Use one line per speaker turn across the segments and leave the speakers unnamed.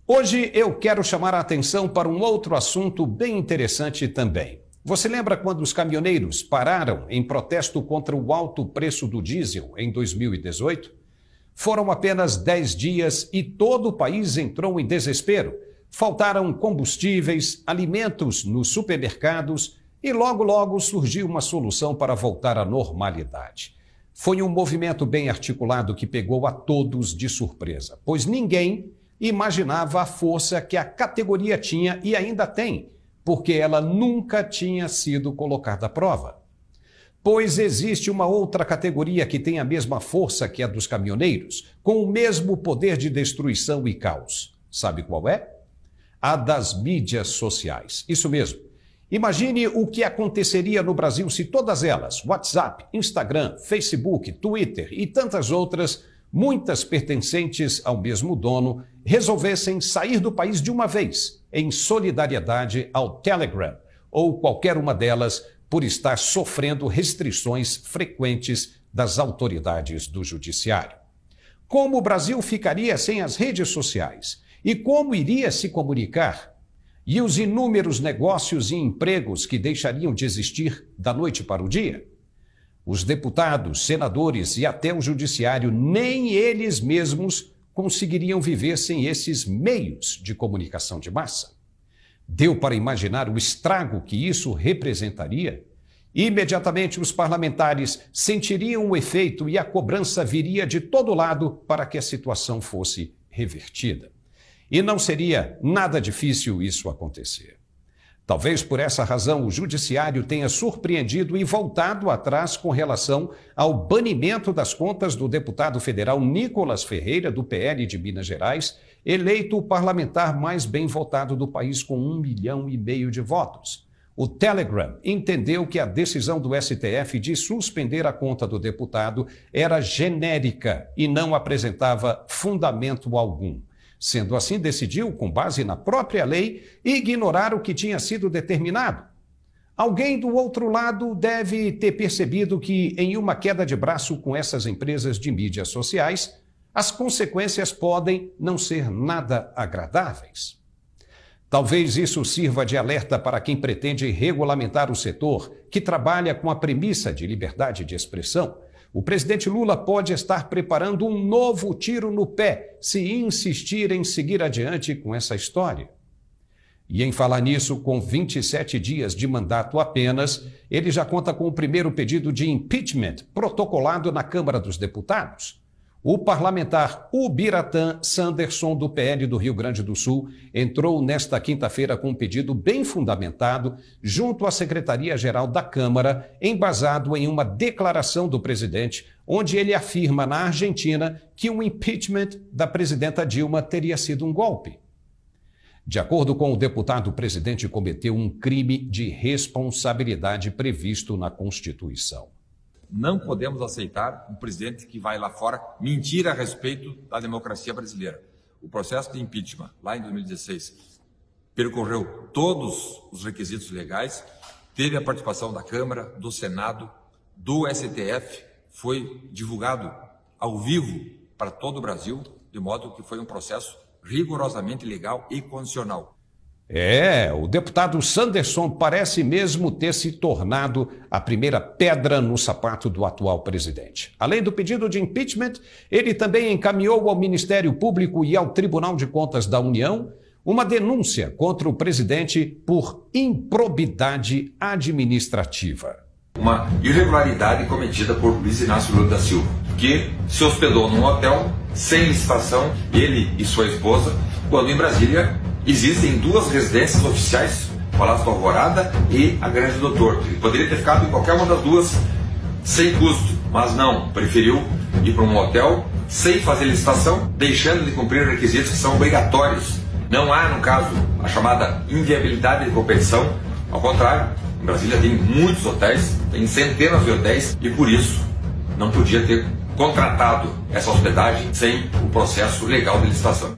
Hoje eu quero chamar a atenção para um outro assunto bem interessante também. Você lembra quando os caminhoneiros pararam em protesto contra o alto preço do diesel em 2018? Foram apenas 10 dias e todo o país entrou em desespero. Faltaram combustíveis, alimentos nos supermercados e logo surgiu uma solução para voltar à normalidade. Foi um movimento bem articulado que pegou a todos de surpresa, pois ninguém imaginava a força que a categoria tinha e ainda tem, porque ela nunca tinha sido colocada à prova. Pois existe uma outra categoria que tem a mesma força que a dos caminhoneiros, com o mesmo poder de destruição e caos. Sabe qual é? A das mídias sociais. Isso mesmo. Imagine o que aconteceria no Brasil se todas elas, WhatsApp, Instagram, Facebook, Twitter e tantas outras, muitas pertencentes ao mesmo dono, resolvessem sair do país de uma vez, em solidariedade ao Telegram, ou qualquer uma delas, por estar sofrendo restrições frequentes das autoridades do judiciário. Como o Brasil ficaria sem as redes sociais? E como iria se comunicar? E os inúmeros negócios e empregos que deixariam de existir da noite para o dia? Os deputados, senadores e até o judiciário, nem eles mesmos conseguiriam viver sem esses meios de comunicação de massa. Deu para imaginar o estrago que isso representaria? Imediatamente os parlamentares sentiriam o efeito e a cobrança viria de todo lado para que a situação fosse revertida. E não seria nada difícil isso acontecer. Talvez por essa razão o judiciário tenha surpreendido e voltado atrás com relação ao banimento das contas do deputado federal Nicolas Ferreira, do PL de Minas Gerais, eleito o parlamentar mais bem votado do país com 1,5 milhão de votos. O Telegram entendeu que a decisão do STF de suspender a conta do deputado era genérica e não apresentava fundamento algum. Sendo assim, decidiu, com base na própria lei, ignorar o que tinha sido determinado. Alguém do outro lado deve ter percebido que, em uma queda de braço com essas empresas de mídias sociais, as consequências podem não ser nada agradáveis. Talvez isso sirva de alerta para quem pretende regulamentar o setor, que trabalha com a premissa de liberdade de expressão. O presidente Lula pode estar preparando um novo tiro no pé se insistir em seguir adiante com essa história. E em falar nisso, com 27 dias de mandato apenas, ele já conta com o primeiro pedido de impeachment protocolado na Câmara dos Deputados. O parlamentar Ubiratã Sanderson, do PL do Rio Grande do Sul, entrou nesta quinta-feira com um pedido bem fundamentado junto à Secretaria-Geral da Câmara, embasado em uma declaração do presidente, onde ele afirma na Argentina que o impeachment da presidenta Dilma teria sido um golpe. De acordo com o deputado, o presidente cometeu um crime de responsabilidade previsto na Constituição.
Não podemos aceitar um presidente que vai lá fora mentir a respeito da democracia brasileira. O processo de impeachment, lá em 2016, percorreu todos os requisitos legais, teve a participação da Câmara, do Senado, do STF, foi divulgado ao vivo para todo o Brasil, de modo que foi um processo rigorosamente legal e constitucional.
O deputado Sanderson parece mesmo ter se tornado a primeira pedra no sapato do atual presidente. Além do pedido de impeachment, ele também encaminhou ao Ministério Público e ao Tribunal de Contas da União uma denúncia contra o presidente por improbidade administrativa.
Uma irregularidade cometida por Luiz Inácio Lula da Silva, que se hospedou num hotel sem licitação, ele e sua esposa, quando em Brasília existem duas residências oficiais, o Palácio da Alvorada e a Grande Doutor. Ele poderia ter ficado em qualquer uma das duas sem custo, mas não, preferiu ir para um hotel sem fazer licitação, deixando de cumprir requisitos que são obrigatórios. Não há, no caso, a chamada inviabilidade de competição, ao contrário, em Brasília tem muitos hotéis, tem centenas de hotéis e por isso não podia ter contratado essa hospedagem sem o processo legal de licitação.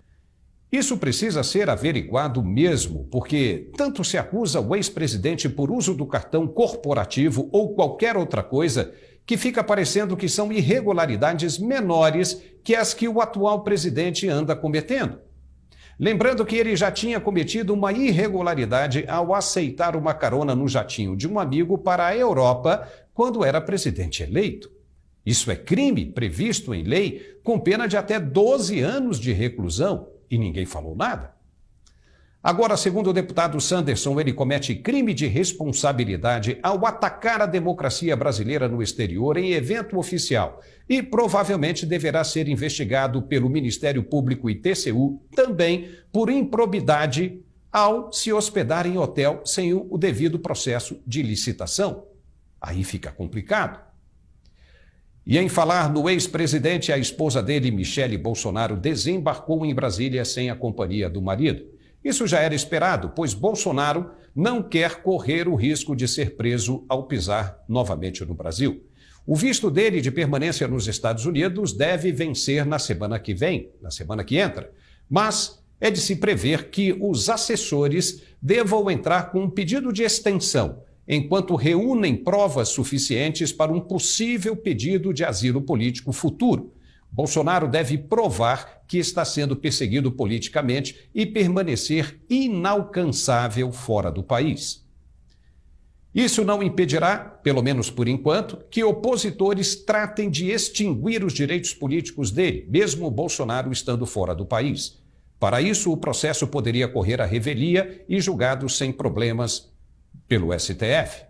Isso precisa ser averiguado mesmo, porque tanto se acusa o ex-presidente por uso do cartão corporativo ou qualquer outra coisa que fica parecendo que são irregularidades menores que as que o atual presidente anda cometendo. Lembrando que ele já tinha cometido uma irregularidade ao aceitar uma carona no jatinho de um amigo para a Europa quando era presidente eleito. Isso é crime previsto em lei com pena de até 12 anos de reclusão e ninguém falou nada. Agora, segundo o deputado Sanderson, ele comete crime de responsabilidade ao atacar a democracia brasileira no exterior em evento oficial e provavelmente deverá ser investigado pelo Ministério Público e TCU também por improbidade ao se hospedar em hotel sem o devido processo de licitação. Aí fica complicado. E em falar no ex-presidente, a esposa dele, Michele Bolsonaro, desembarcou em Brasília sem a companhia do marido. Isso já era esperado, pois Bolsonaro não quer correr o risco de ser preso ao pisar novamente no Brasil. O visto dele de permanência nos Estados Unidos deve vencer na semana que vem, na semana que entra. Mas é de se prever que os assessores devam entrar com um pedido de extensão, enquanto reúnem provas suficientes para um possível pedido de asilo político futuro. Bolsonaro deve provar que está sendo perseguido politicamente e permanecer inalcançável fora do país. Isso não impedirá, pelo menos por enquanto, que opositores tratem de extinguir os direitos políticos dele, mesmo Bolsonaro estando fora do país. Para isso, o processo poderia correr à revelia e julgado sem problemas pelo STF.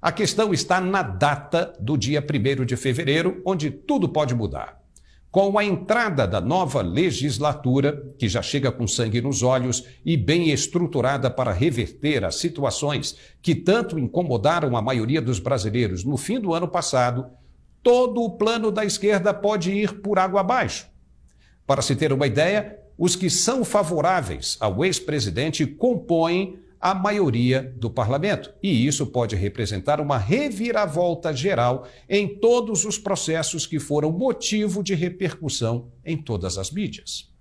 A questão está na data do dia 1º de fevereiro, onde tudo pode mudar. Com a entrada da nova legislatura, que já chega com sangue nos olhos e bem estruturada para reverter as situações que tanto incomodaram a maioria dos brasileiros no fim do ano passado, todo o plano da esquerda pode ir por água abaixo. Para se ter uma ideia, os que são favoráveis ao ex-presidente compõem a maioria do parlamento, e isso pode representar uma reviravolta geral em todos os processos que foram motivo de repercussão em todas as mídias.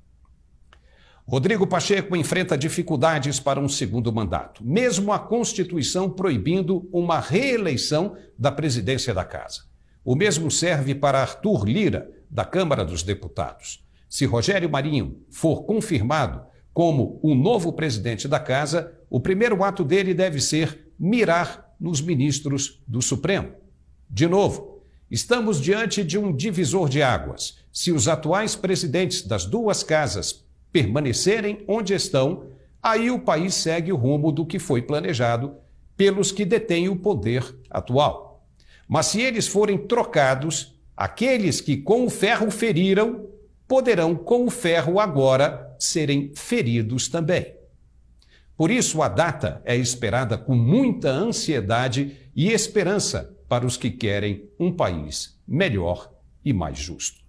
Rodrigo Pacheco enfrenta dificuldades para um segundo mandato, mesmo a Constituição proibindo uma reeleição da presidência da Casa. O mesmo serve para Arthur Lira, da Câmara dos Deputados. Se Rogério Marinho for confirmado como o novo presidente da Casa, o primeiro ato dele deve ser mirar nos ministros do Supremo. De novo, estamos diante de um divisor de águas. Se os atuais presidentes das duas casas permanecerem onde estão, aí o país segue o rumo do que foi planejado pelos que detêm o poder atual. Mas se eles forem trocados, aqueles que com o ferro feriram, poderão com o ferro agora serem feridos também. Por isso, a data é esperada com muita ansiedade e esperança para os que querem um país melhor e mais justo.